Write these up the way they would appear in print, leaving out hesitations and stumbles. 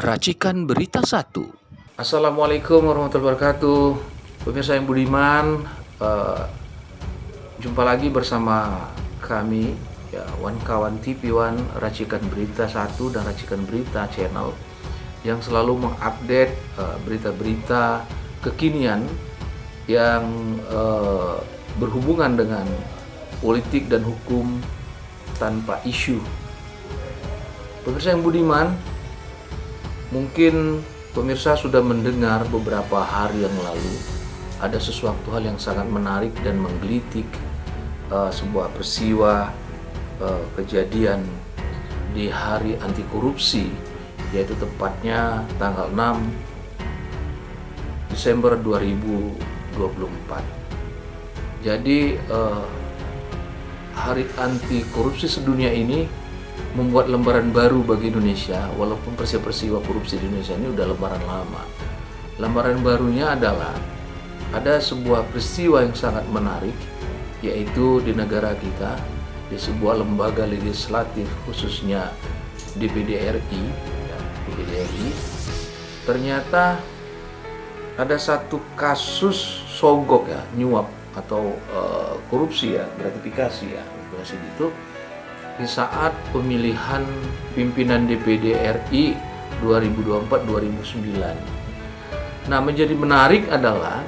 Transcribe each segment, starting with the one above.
Racikan Berita 1. Assalamualaikum warahmatullahi wabarakatuh. Pemirsa yang budiman, jumpa lagi bersama kami ya, kawan TV One Racikan Berita 1 dan Racikan Berita Channel yang selalu mengupdate berita-berita kekinian yang berhubungan dengan politik dan hukum tanpa isu. Pemirsa yang budiman, mungkin pemirsa sudah mendengar beberapa hari yang lalu ada sesuatu hal yang sangat menarik dan menggelitik, sebuah peristiwa kejadian di hari anti korupsi, yaitu tepatnya tanggal 6 Desember 2024. Jadi hari anti korupsi sedunia ini membuat lembaran baru bagi Indonesia, walaupun peristiwa korupsi di Indonesia ini udah lembaran lama. Lembaran barunya adalah ada sebuah peristiwa yang sangat menarik, yaitu di negara kita, di sebuah lembaga legislatif khususnya DPD RI, ternyata ada satu kasus sogok ya, nyuap atau korupsi ya, gratifikasi ya, gitu di saat pemilihan pimpinan DPD RI 2024-2009. Nah, menjadi menarik adalah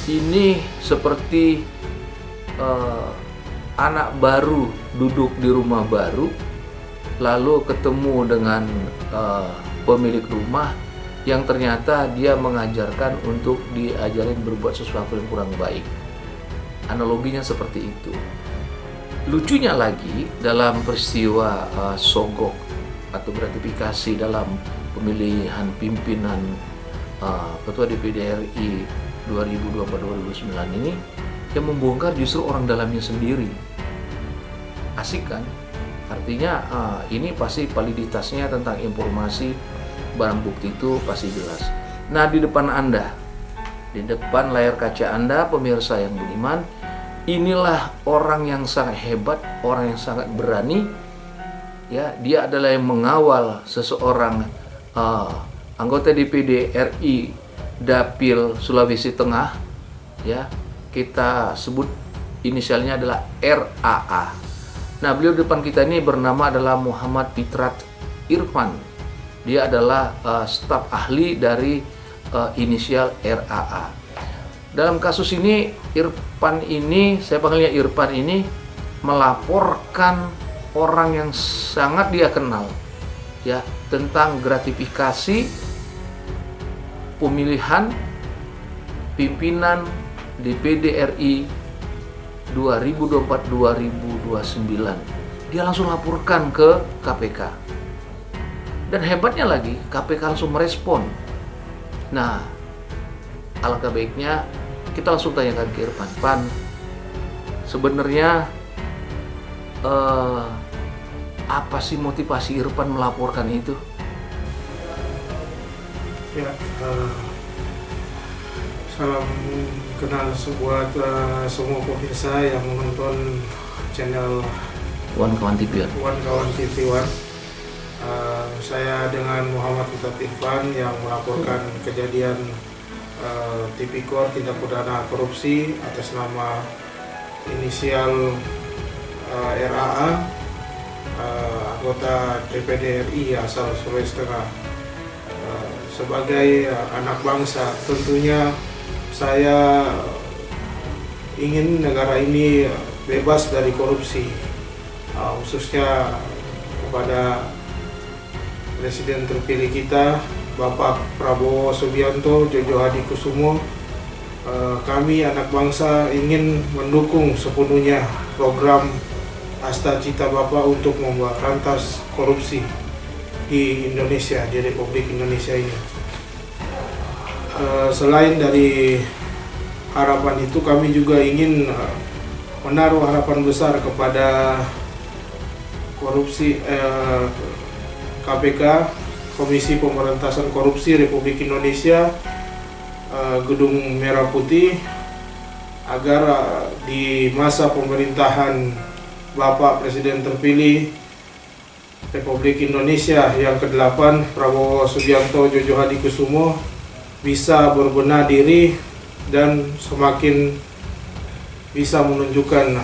ini seperti anak baru duduk di rumah baru, lalu ketemu dengan pemilik rumah yang ternyata dia mengajarkan untuk diajarin berbuat sesuatu yang kurang baik. Analoginya seperti itu. Lucunya lagi, dalam peristiwa sogok atau gratifikasi dalam pemilihan pimpinan Ketua DPD RI 2024-2009 ini, yang membongkar justru orang dalamnya sendiri. Asik kan? Artinya ini pasti validitasnya tentang informasi barang bukti itu pasti jelas. Nah, di depan Anda, di depan layar kaca Anda, pemirsa yang budiman, inilah orang yang sangat hebat, orang yang sangat berani. Ya, dia adalah yang mengawal seseorang anggota DPD RI Dapil Sulawesi Tengah. Ya, kita sebut inisialnya adalah RAA. Nah, beliau di depan kita ini bernama adalah Muhammad Fitrat Irfan. Dia adalah staf ahli dari inisial RAA. Dalam kasus ini, Irfan ini, saya panggilnya Irfan ini, melaporkan orang yang sangat dia kenal, ya, tentang gratifikasi pemilihan pimpinan DPD RI 2024-2029. Dia langsung laporkan ke KPK. Dan hebatnya lagi, KPK langsung merespon. Nah, alangkah baiknya kita langsung tanyakan ke Irfan. Pan, sebenarnya apa sih motivasi Irfan melaporkan itu? Ya, salam kenal buat semua pemirsa yang menonton channel One Kawan TV One. Kawan TV One. Saya dengan Muhammad Fitrat Irfan yang melaporkan kejadian tipikor tindak pidana korupsi atas nama inisial RAA, anggota DPD RI asal Sulawesi Tengah. Sebagai anak bangsa, tentunya saya ingin negara ini bebas dari korupsi, khususnya kepada Presiden terpilih kita, Bapak Prabowo Subianto, Jojo Hadikusumo. Kami anak bangsa ingin mendukung sepenuhnya program Asta Cita Bapak untuk memberantas korupsi di Indonesia, di Republik Indonesia ini. Selain dari harapan itu, kami juga ingin menaruh harapan besar kepada korupsi KPK, Komisi Pemberantasan Korupsi Republik Indonesia, Gedung Merah Putih, agar di masa pemerintahan Bapak Presiden terpilih Republik Indonesia yang ke-8 Prabowo Subianto Jojo Hadikusumo bisa berbenah diri dan semakin bisa menunjukkan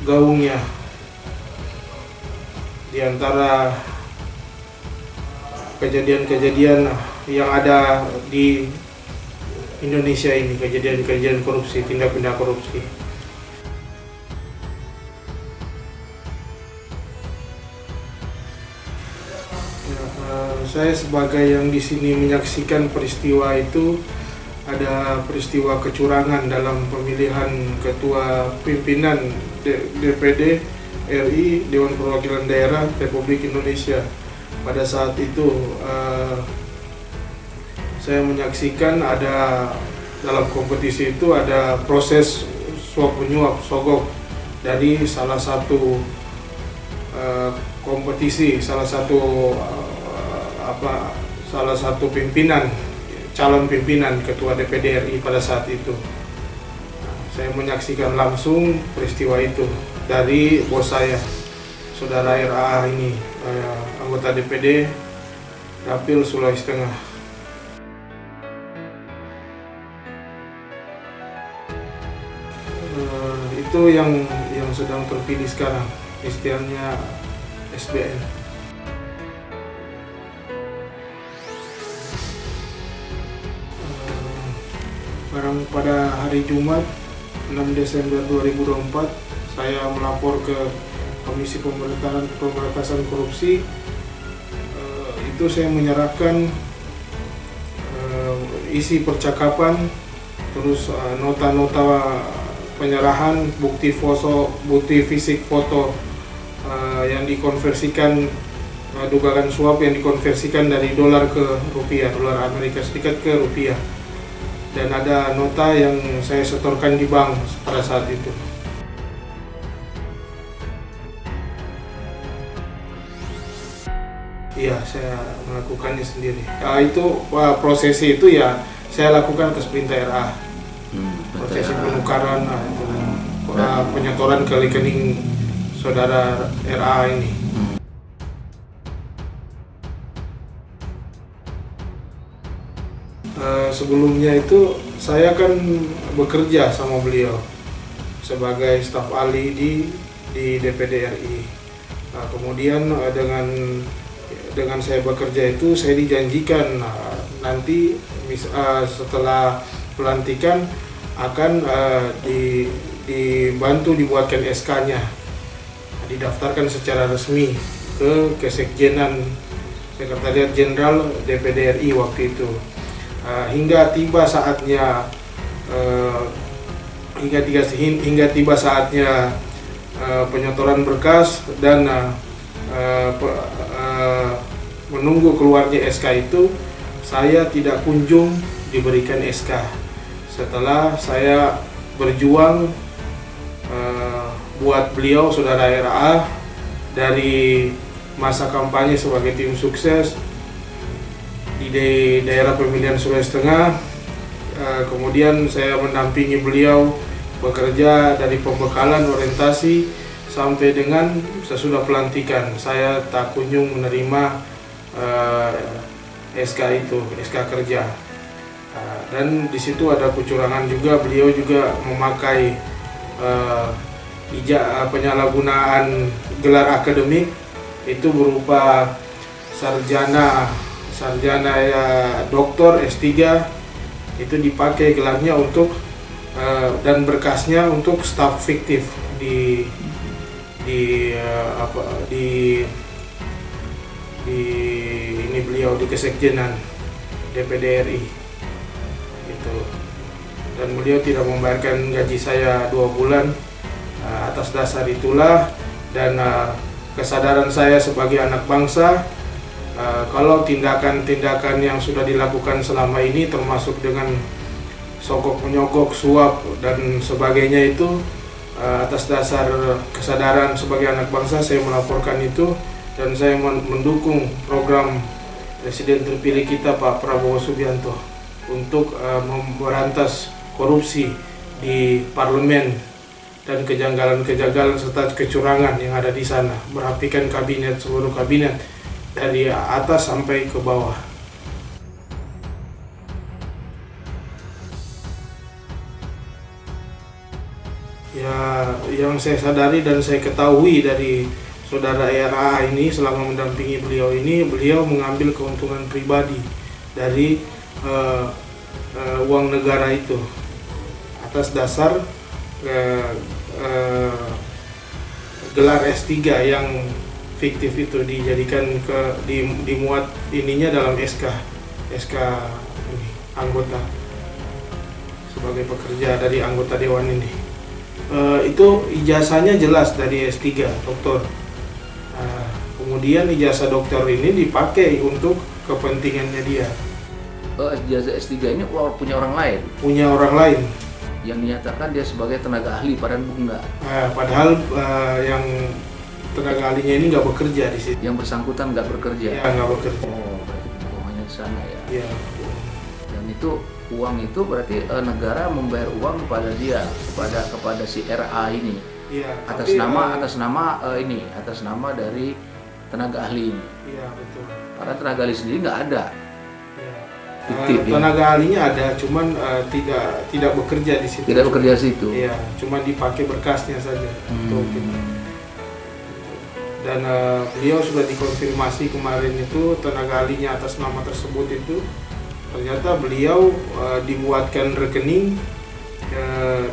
gaungnya di antara kejadian-kejadian yang ada di Indonesia ini, kejadian-kejadian korupsi, tindak pidana korupsi. Saya sebagai yang di sini menyaksikan peristiwa itu, ada peristiwa kecurangan dalam pemilihan ketua pimpinan DPD RI Dewan Perwakilan Daerah Republik Indonesia. Pada saat itu saya menyaksikan ada dalam kompetisi itu ada proses suap menyuap sogok dari salah satu kompetisi, salah satu pimpinan, calon pimpinan ketua DPD RI pada saat itu. Saya menyaksikan langsung peristiwa itu dari bos saya, saudara RA ini, anggota DPD Dapil Sulawesi Tengah. Itu yang sedang terpilih sekarang, istilahnya SBN. Pada hari Jumat 6 Desember 2024 saya melapor ke Komisi Pemberantasan Korupsi. Itu saya menyerahkan isi percakapan, terus nota-nota penyerahan, bukti fisik foto yang dikonversikan, dugaan suap yang dikonversikan dari dolar ke rupiah, dolar Amerika Serikat ke rupiah. Dan ada nota yang saya setorkan di bank pada saat itu. Iya, saya melakukannya sendiri. Prosesi itu ya saya lakukan atas perintah RA. Prosesi penukaran, penyetoran ke rekening saudara RA ini. Sebelumnya itu saya kan bekerja sama beliau sebagai staf ahli di DPD RI. Kemudian dengan saya bekerja itu saya dijanjikan nanti setelah pelantikan akan dibantu dibuatkan SK-nya, didaftarkan secara resmi ke Kesekjenan Sekretariat Jenderal DPD RI waktu itu. Hingga tiba saatnya penyetoran berkas dan menunggu keluarnya SK itu, saya tidak kunjung diberikan SK. Setelah saya berjuang buat beliau, saudara RA, dari masa kampanye sebagai tim sukses di daerah pemilihan Sulawesi Tengah, kemudian saya mendampingi beliau bekerja dari pembekalan orientasi sampai dengan sesudah pelantikan. Saya tak kunjung menerima SK itu, SK kerja. Dan di situ ada kecurangan juga. Beliau juga memakai penyalahgunaan gelar akademik, itu berupa sarjana ya doktor S3, itu dipakai gelarnya untuk dan berkasnya untuk staf fiktif di ini beliau di Kesekjenan DPD RI itu. Dan beliau tidak membayarkan gaji saya 2 bulan. Atas dasar itulah dan kesadaran saya sebagai anak bangsa, kalau tindakan-tindakan yang sudah dilakukan selama ini, termasuk dengan sogok menyogok, suap dan sebagainya itu, atas dasar kesadaran sebagai anak bangsa saya melaporkan itu, dan saya mendukung program Presiden terpilih kita Pak Prabowo Subianto untuk memberantas korupsi di parlemen dan kejanggalan-kejanggalan serta kecurangan yang ada di sana, merapikan seluruh kabinet dari atas sampai ke bawah. Ya, yang saya sadari dan saya ketahui dari saudara RA ini selama mendampingi beliau ini, beliau mengambil keuntungan pribadi dari uang negara itu atas dasar gelar S3 yang fiktif itu dijadikan dimuat ininya dalam SK ini, anggota sebagai pekerja dari anggota dewan ini. Itu ijazahnya jelas dari S3 doktor. Kemudian ijazah doktor ini dipakai untuk kepentingannya dia. Ijazah S3 ini punya orang lain? Punya orang lain. Yang dinyatakan dia sebagai tenaga ahli, padahal enggak. Padahal yang tenaga ahlinya ini nggak bekerja di situ. Yang bersangkutan nggak bekerja? Ya, nggak bekerja. Oh, berarti kebohongannya di sana ya? Iya. Dan itu uang itu berarti negara membayar uang kepada dia, kepada si RA ini. Iya. Atas nama dari tenaga ahli ini. Iya, betul. Karena tenaga ahli sendiri nggak ada. Iya. Fiktif, ya? Tenaga ahlinya ada, cuman tidak bekerja di situ. Tidak bekerja di situ. Iya, cuma dipakai berkasnya saja. Untuk itu. Dan beliau sudah dikonfirmasi kemarin itu tenaga ahlinya atas nama tersebut itu ternyata beliau dibuatkan rekening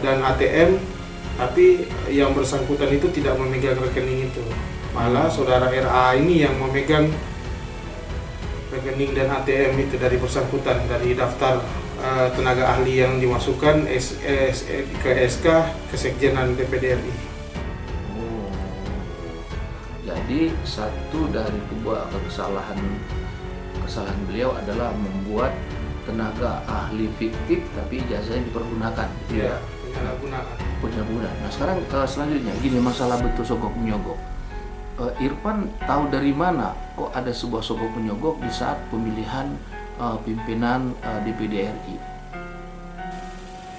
dan ATM, tapi yang bersangkutan itu tidak memegang rekening itu. Malah saudara RA ini yang memegang rekening dan ATM itu dari bersangkutan, dari daftar tenaga ahli yang dimasukkan ke SK Kesekjenan DPD RI. Jadi satu dari dua kesalahan beliau adalah membuat tenaga ahli fiktif tapi ijazahnya dipergunakan. Iya, penyalahgunaan. Nah sekarang selanjutnya gini, masalah betul sogok menyogok. Irfan tahu dari mana kok ada sebuah sogok menyogok di saat pemilihan pimpinan DPD RI?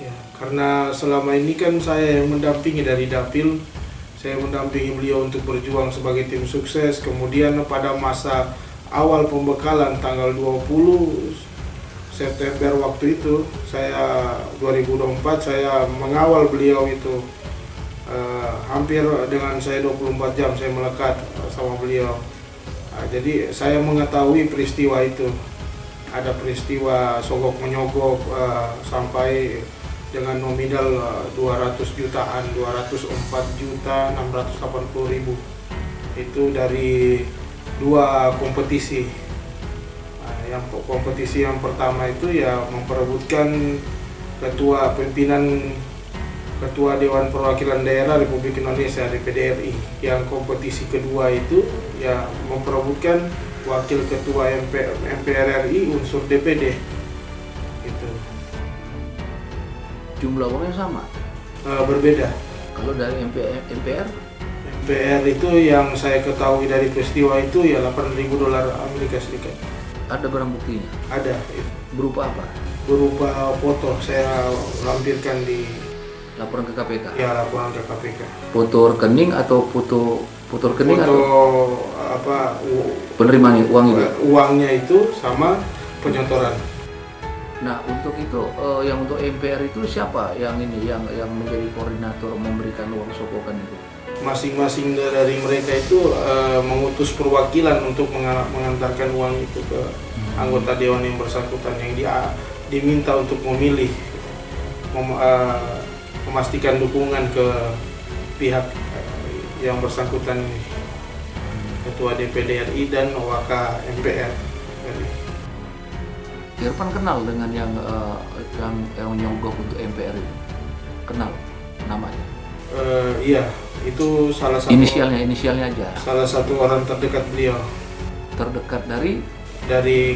Ya, karena selama ini kan saya yang mendampingi dari Dapil. Saya mendampingi beliau untuk berjuang sebagai tim sukses. Kemudian pada masa awal pembekalan tanggal 20 September waktu itu, 2024 saya mengawal beliau itu. Hampir dengan saya 24 jam saya melekat sama beliau. Jadi saya mengetahui peristiwa itu. Ada peristiwa sogok menyogok sampai dengan nominal 200 jutaan, 204.680.000. Itu dari dua kompetisi. Yang kompetisi yang pertama itu ya memperebutkan Ketua Dewan Perwakilan Daerah Republik Indonesia DPD RI. Yang kompetisi kedua itu ya memperebutkan Wakil Ketua MPR RI unsur DPD. Itu. Jumlah uangnya sama? Berbeda. Kalau dari MPR? MPR itu yang saya ketahui dari peristiwa itu ya $8.000 Amerika Serikat. Ada barang buktinya? Ada. Berupa apa? Berupa foto saya lampirkan di laporan ke KPK? Ya, laporan ke KPK. Foto rekening atau foto rekening foto atau apa? Penerimaan uang itu? Uangnya itu sama penyotoran. Nah, untuk itu yang untuk MPR itu siapa yang menjadi koordinator memberikan uang sogokan itu? Masing-masing dari mereka itu mengutus perwakilan untuk mengantarkan uang itu ke anggota dewan yang bersangkutan yang diminta untuk memilih memastikan dukungan ke pihak yang bersangkutan ini, Ketua DPD RI dan Waka MPR RI. Irfan kenal dengan yang nyogok untuk MPR itu? Kenal namanya? Iya, itu salah satu inisialnya aja. Salah satu orang terdekat beliau. Terdekat dari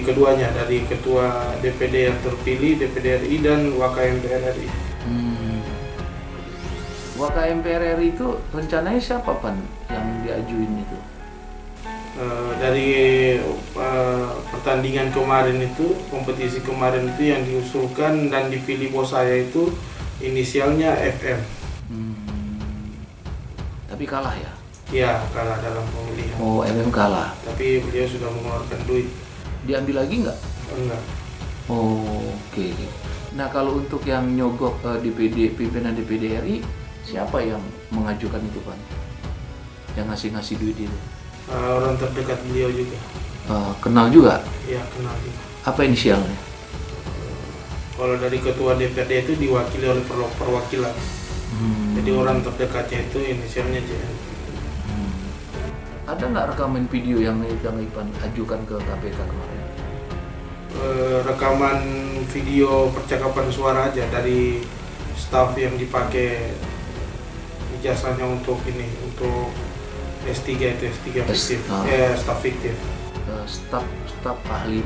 keduanya, dari Ketua DPD yang terpilih DPD RI dan Waka MPR RI. Waka MPR RI itu rencananya siapa Pan yang diajuin itu? Dari pertandingan kemarin itu, kompetisi kemarin itu yang diusulkan dan dipilih bos saya itu inisialnya FM. Tapi kalah ya? Ya, kalah dalam pemilihan. Oh, MM kalah. Tapi beliau sudah mengeluarkan duit. Diambil lagi nggak? Enggak. Oh, oke. Nah, kalau untuk yang nyogok DPD, pimpinan DPD RI, siapa yang mengajukan itu, Pan? Yang ngasih duit itu? Orang terdekat beliau juga. Kenal juga? Ya, kenal juga. Apa inisialnya? Kalau dari ketua DPRD itu diwakili oleh perwakilan. Jadi orang terdekatnya itu inisialnya JN. Ada nggak rekaman video yang Ipan ajukan ke KPK kemarin? Rekaman video percakapan suara aja dari staf yang dipakai ijazahnya untuk S3 itu S3 fiktif. Staf fiktif. Staf ahli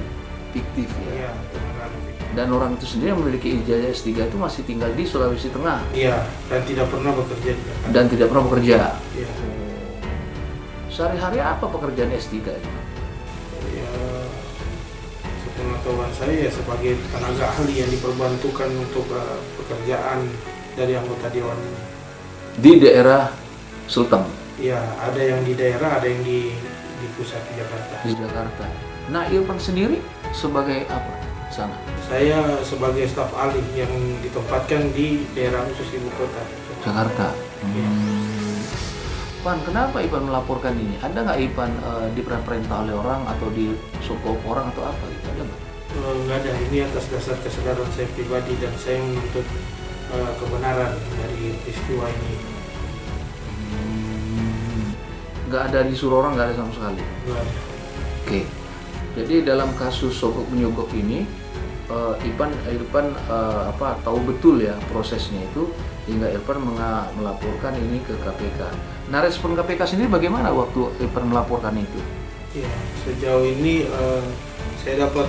fiktif ya. Iya, tenaga ahli fiktif. Dan orang itu sendiri yang memiliki ijazah S3 itu masih tinggal di Sulawesi Tengah. Iya, dan tidak pernah bekerja di Jakarta. Dan tidak pernah bekerja. Iya. Sehari-hari apa pekerjaan S3 itu? Ya, sepengetahuan saya sebagai tenaga ahli yang diperbantukan untuk pekerjaan dari anggota dewan ini. Di daerah Sulteng? Ya, ada yang di daerah, ada yang di pusat di Jakarta. Di Jakarta. Nah, Irfan sendiri sebagai apa sana? Saya sebagai staf ahli yang ditempatkan di daerah khusus ibu kota. Jakarta. Pan, kenapa Ipan melaporkan ini? Ada nggak Ipan diperintah oleh orang atau disogok orang atau apa gitu? Ada nggak? Nggak ada. Ini atas dasar kesadaran saya pribadi dan saya menuntut kebenaran dari peristiwa ini. Nggak ada disuruh orang, nggak ada sama sekali? Nggak ada. Oke. Jadi dalam kasus sogok menyogok ini, Irfan tahu betul ya prosesnya itu hingga Irfan melaporkan ini ke KPK. Nah, respon KPK sendiri bagaimana waktu Irfan melaporkan itu? Ya, sejauh ini saya dapat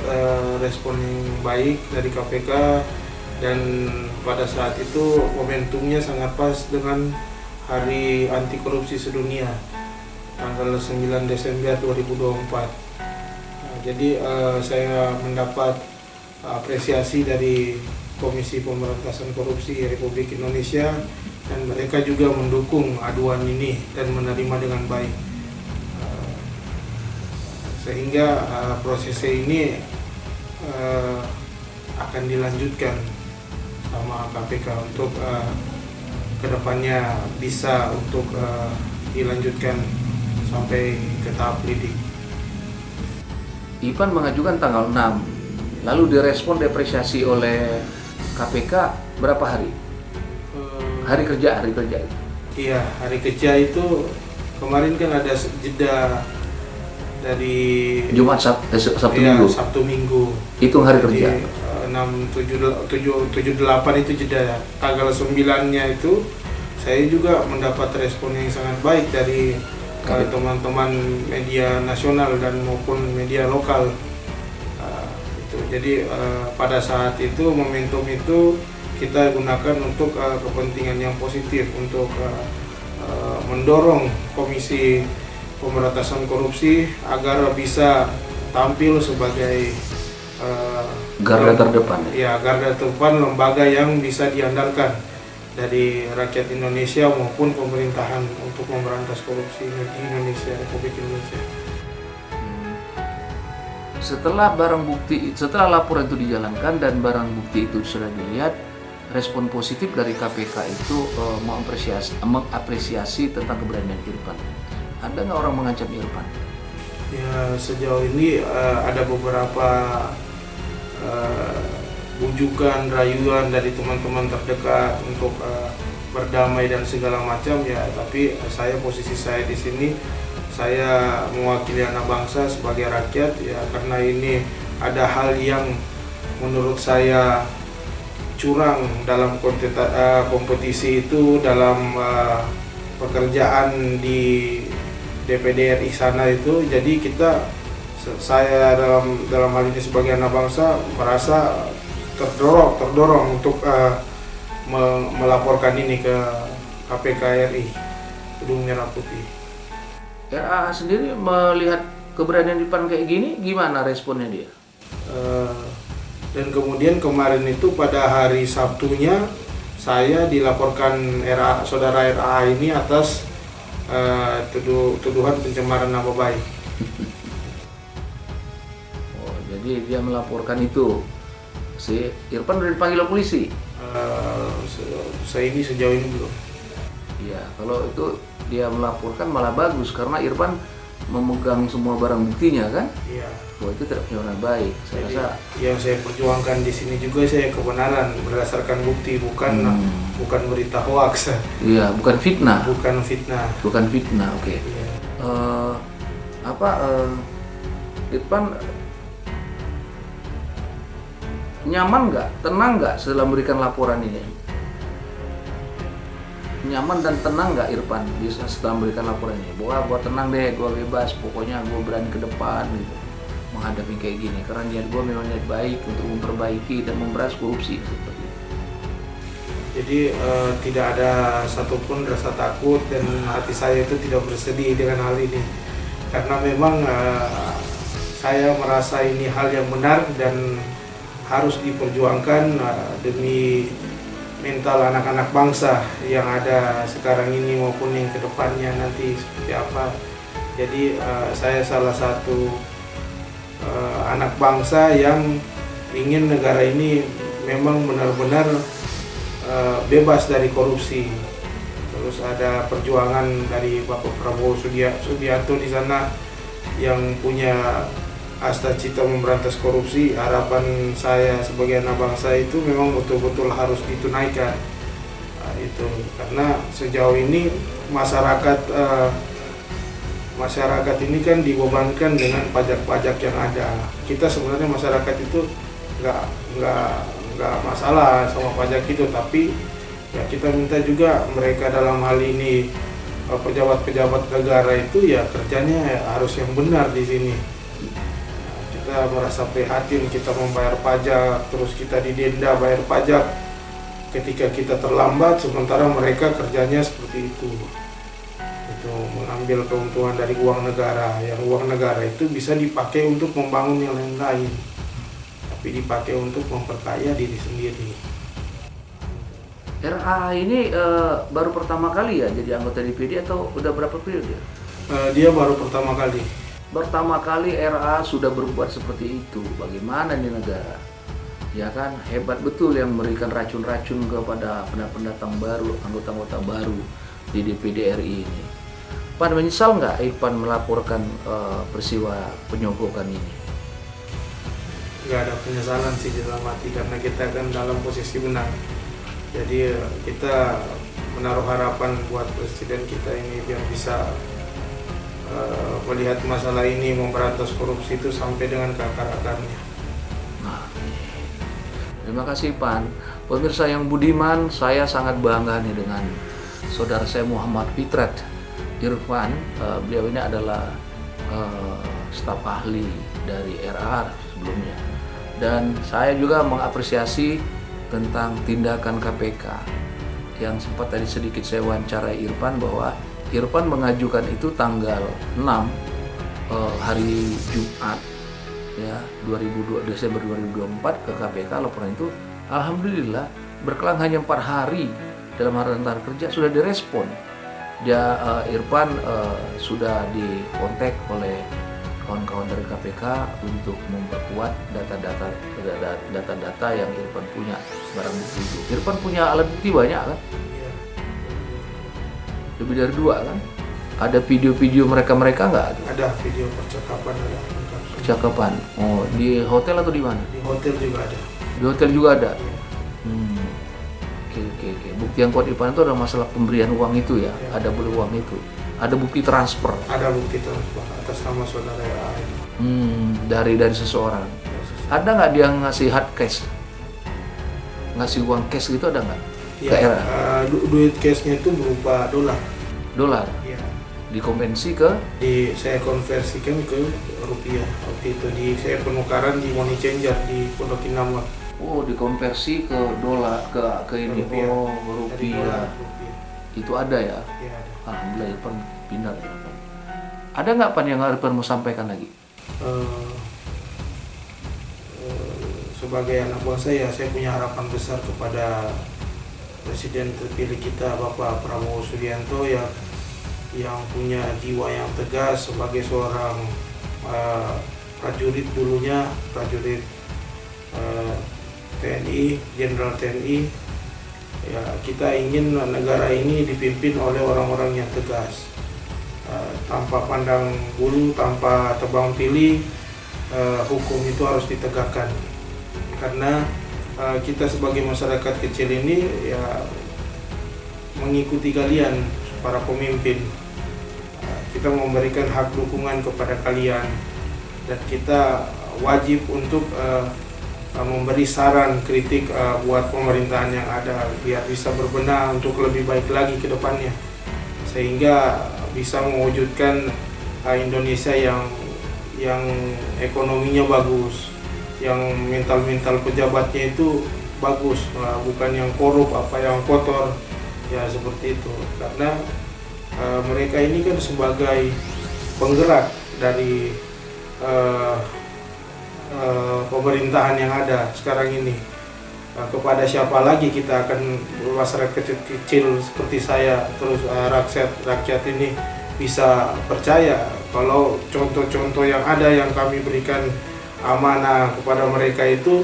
respon yang baik dari KPK dan pada saat itu momentumnya sangat pas dengan Hari Anti Korupsi Sedunia tanggal 9 Desember 2024. Jadi saya mendapat apresiasi dari Komisi Pemberantasan Korupsi Republik Indonesia dan mereka juga mendukung aduan ini dan menerima dengan baik. Sehingga prosesnya ini akan dilanjutkan sama KPK untuk kedepannya bisa untuk dilanjutkan sampai ke tahap lidik. Ipan mengajukan tanggal 6, lalu direspon depresiasi oleh KPK berapa hari? Hari kerja itu. Iya, hari kerja itu kemarin kan ada jeda dari Jumat, Sabtu, iya, Minggu. Sabtu Minggu. Hitung hari kerja. 6, 7, 8 itu jeda. Tanggal 9-nya itu saya juga mendapat respon yang sangat baik dari teman-teman media nasional dan maupun media lokal. Jadi pada saat itu momentum itu kita gunakan untuk kepentingan yang positif untuk mendorong Komisi Pemberantasan Korupsi agar bisa tampil sebagai garda terdepan. Ya, garda terdepan lembaga yang bisa diandalkan dari rakyat Indonesia maupun pemerintahan untuk memberantas korupsi di Indonesia, Republik Indonesia. Setelah laporan itu dijalankan dan barang bukti itu sudah dilihat, respon positif dari KPK itu mengapresiasi tentang keberanian Irfan. Ada nggak orang mengancam Irfan? Ya, sejauh ini ada beberapa bujukan, rayuan dari teman-teman terdekat untuk berdamai dan segala macam ya. Tapi posisi saya di sini, saya mewakili anak bangsa sebagai rakyat ya, karena ini ada hal yang menurut saya curang dalam kompetisi itu dalam pekerjaan di DPD RI sana itu. Jadi saya dalam hal ini sebagai anak bangsa merasa terdorong untuk melaporkan ini ke KPK RI Gedung Merah Putih. RA sendiri melihat keberanian Irfan kayak gini, gimana responnya dia? Dan kemudian kemarin itu pada hari Sabtunya saya dilaporkan saudara RA ini atas tuduhan pencemaran nama baik. Oh, jadi dia melaporkan itu. Si Irfan udah dipanggil polisi? Sejauh ini belum. Iya, kalau itu dia melaporkan malah bagus karena Irfan memegang semua barang buktinya kan? Iya. Wah, itu tidak pencemaran baik. Saya Jadi, rasa yang saya perjuangkan di sini juga saya kebenaran berdasarkan bukti, bukan berita hoax. iya, bukan fitnah. Bukan fitnah. Bukan fitnah, oke. Iya. Irfan nyaman nggak, tenang nggak setelah memberikan laporan ini? Nyaman dan tenang nggak Irfan bisa setelah memberikan laporan ini? Bahwa gue tenang deh, gue bebas, pokoknya gue berani ke depan gitu, menghadapi kayak gini. Karena niat gue memang niat baik untuk memperbaiki dan memberantas korupsi seperti itu. Jadi tidak ada satupun rasa takut dan hati saya itu tidak bersedih dengan hal ini. Karena memang saya merasa ini hal yang benar dan harus diperjuangkan demi mental anak-anak bangsa yang ada sekarang ini maupun yang kedepannya nanti seperti apa. Jadi saya salah satu anak bangsa yang ingin negara ini memang benar-benar bebas dari korupsi. Terus ada perjuangan dari Bapak Prabowo Subianto di sana yang punya asta cita memberantas korupsi. Harapan saya sebagai anak bangsa itu memang betul-betul harus ditunaikan. Itu karena sejauh ini masyarakat ini kan dibebankan dengan pajak-pajak yang ada. Kita sebenarnya masyarakat itu nggak masalah sama pajak itu, tapi ya kita minta juga mereka dalam hal ini pejabat-pejabat negara itu ya kerjanya harus yang benar di sini. Kita merasa prihatin, kita membayar pajak, terus kita didenda bayar pajak ketika kita terlambat, sementara mereka kerjanya seperti itu. Itu mengambil keuntungan dari uang negara, yang uang negara itu bisa dipakai untuk membangun yang lain-lain, tapi dipakai untuk memperkaya diri sendiri. RA ini baru pertama kali ya jadi anggota DPD atau udah berapa periode? Dia baru pertama kali. Pertama kali RA sudah berbuat seperti itu. Bagaimana nih negara? Ya kan, hebat betul yang memberikan racun-racun kepada pendatang baru, anggota-anggota baru di DPD RI ini. Pan menyesal nggak Irfan melaporkan peristiwa penyogokan ini? Nggak ada penyesalan sih di dalam hati, karena kita kan dalam posisi benar. Jadi kita menaruh harapan buat presiden kita ini biar bisa melihat masalah ini, memberantas korupsi itu sampai dengan ke akar-akarnya. Nah, terima kasih Pan. Pemirsa yang budiman, saya sangat bangga nih dengan saudara saya Muhammad Fitret Irfan. Beliau ini adalah staf ahli dari RA sebelumnya. Dan saya juga mengapresiasi tentang tindakan KPK yang sempat tadi sedikit saya wawancarai Irfan, bahwa Irfan mengajukan itu tanggal 6 hari Jumat ya 22 Desember 2024 ke KPK. Laporan itu alhamdulillah berkelang hanya 4 hari dalam hartantar kerja sudah direspon. Dia Irfan sudah dikontak oleh kawan-kawan dari KPK untuk memperkuat data-data yang Irfan punya, barang bukti itu. Irfan punya alat bukti banyak kan? Lebih dari 2 kan? Ada video-video mereka nggak? Ada video percakapan, ada percakapan. Oh, di hotel atau di mana? Di hotel juga ada. Di hotel juga ada. Ya. Oke. Bukti yang kuat Irfan itu ada masalah pemberian uang itu ya. Ada boleh uang itu. Ada bukti transfer. Ada bukti transfer atas nama saudara RA. Dari seseorang. Ada nggak dia ngasih hard cash? Ngasih uang cash gitu ada nggak? Ya, duit cashnya itu berupa dolar. Ya. Dikonversi ke? Saya konversikan ke rupiah. Waktu itu saya penukaran di money changer di Pondok Indah. Oh, dikonversi ke dolar, ke ini. Rupiah. Oh, rupiah. Itu ada ya? Iya, ada. Alhamdulillah Irfan pindah. Ada nggak Pan yang Irfan mau sampaikan lagi? Sebagai anak bangsa ya, saya punya harapan besar kepada Presiden terpilih kita Bapak Prabowo Subianto, ya yang punya jiwa yang tegas sebagai seorang prajurit dulunya, prajurit TNI, Jenderal TNI. Ya, kita ingin negara ini dipimpin oleh orang-orang yang tegas, tanpa pandang bulu, tanpa tebang pilih. Hukum itu harus ditegakkan, karena kita sebagai masyarakat kecil ini ya mengikuti kalian para pemimpin. Kita memberikan hak dukungan kepada kalian, dan kita wajib untuk memberi saran kritik buat pemerintahan yang ada, biar bisa berbenah untuk lebih baik lagi ke depannya, sehingga bisa mewujudkan Indonesia yang ekonominya bagus, yang mental pejabatnya itu bagus, bukan yang korup, yang kotor, ya seperti itu. Karena mereka ini kan sebagai penggerak dari pemerintahan yang ada sekarang ini. Kepada siapa lagi kita akan, masyarakat kecil seperti saya, terus rakyat ini bisa percaya kalau contoh-contoh yang ada yang kami berikan amanah kepada mereka itu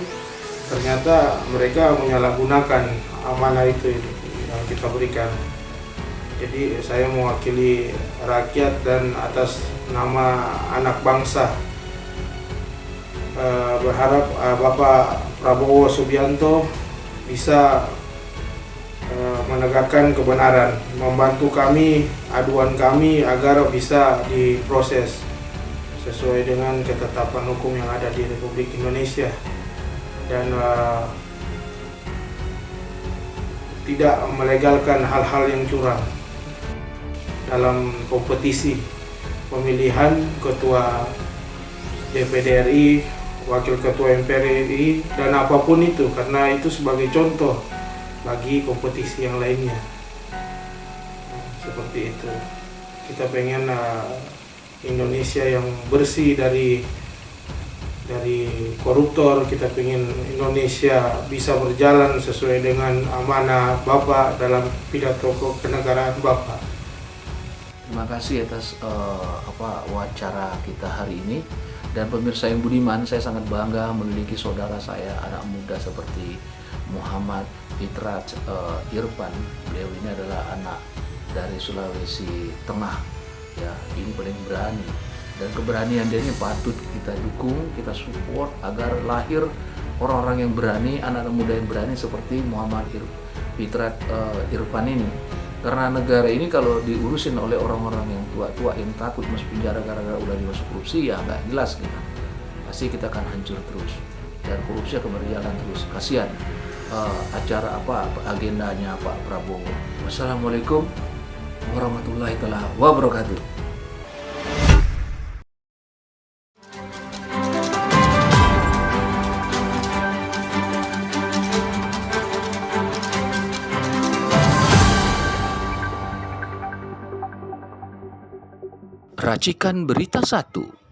ternyata mereka menyalahgunakan amanah itu yang kita berikan. Jadi saya mewakili rakyat dan atas nama anak bangsa berharap Bapak Prabowo Subianto bisa menegakkan kebenaran, membantu kami, aduan kami agar bisa diproses sesuai dengan ketetapan hukum yang ada di Republik Indonesia, dan tidak melegalkan hal-hal yang curang dalam kompetisi pemilihan ketua DPD RI, wakil ketua MPR RI, dan apapun itu, karena itu sebagai contoh bagi kompetisi yang lainnya. Seperti itu. Kita pengen Indonesia yang bersih dari koruptor. Kita pengen Indonesia bisa berjalan sesuai dengan amanah Bapak dalam pidato kenegaraan Bapak. Terima kasih atas wawancara kita hari ini. Dan pemirsa yang budiman, saya sangat bangga memiliki saudara saya, anak muda seperti Muhammad Fitrat Irfan. Beliau ini adalah anak dari Sulawesi Tengah, ya, ini paling berani, dan keberanian dia ini patut kita dukung, kita support agar lahir orang-orang yang berani, anak-anak muda yang berani seperti Muhammad Fitrat Irfan ini. Karena negara ini kalau diurusin oleh orang-orang yang tua-tua yang takut masuk penjara gara-gara udah dimasuk korupsi, ya nggak jelas kita. Pasti kita akan hancur terus, dan korupsi akan berjalan terus. Kasihan acara agendanya Pak Prabowo. Wassalamualaikum warahmatullahi wabarakatuh. Racikan Berita 1.